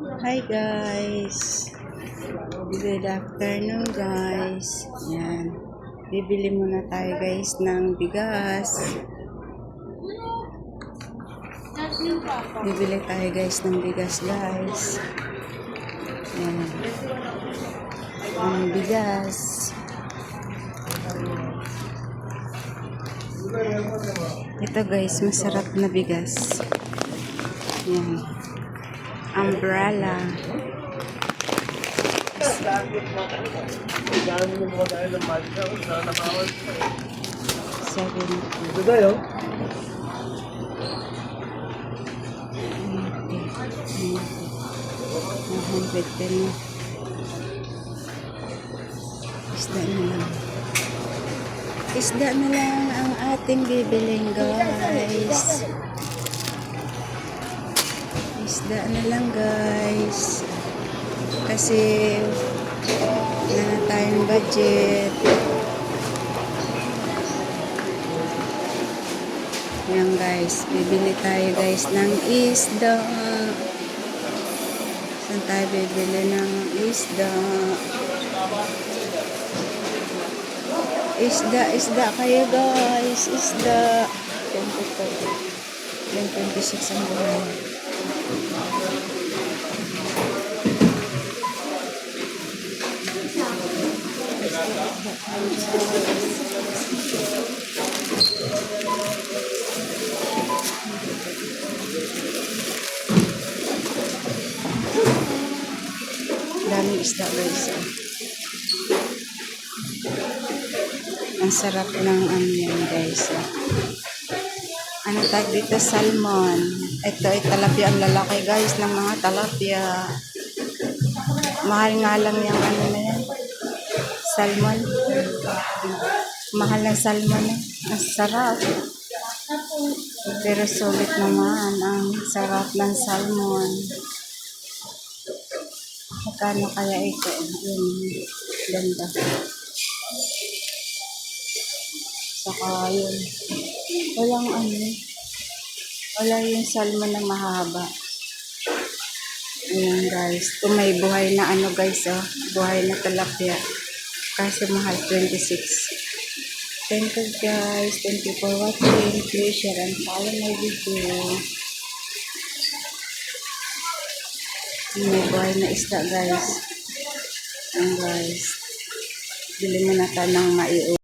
Hi guys! Good afternoon guys! Yan. Bibili muna tayo guys ng bigas. Bibili tayo guys ng bigas guys. Yan. Ang bigas. Ito guys, masarap na bigas. Yan. Umbrella. Seven. Ito tayo. Isda na lang. Isda na lang ang ating bibiling guys. Isda na lang guys. Kasi wala na tayong budget. Yan guys. Bibili tayo guys ng isda. Saan tayo bibili ng isda? Isda kayo guys. Isda. 26 ang buhay. Daming isda guys. Ang sarap ng ano yan guys. Ano tag dito? Salmon. Ito ay talapia. Ang lalaki guys ng mga talapia. Mahal nga lang yung ano na yan. Salmon. Mahal ng salmon eh. Ang sarap. Pero sulit naman. Ang sarap ng salmon. Magkano kaya ito? Yun. Ganda. Saka yun. Walang ano. Wala yung salmon na mahaba. Ayan guys. Kung may buhay na ano guys oh. Buhay na talapia. Kaso mahal 26. Thank you guys. Thank you for watching. Please share and follow my video. May buhay na isda guys. Ayan guys. Bili mo na tayo ng maiuwi.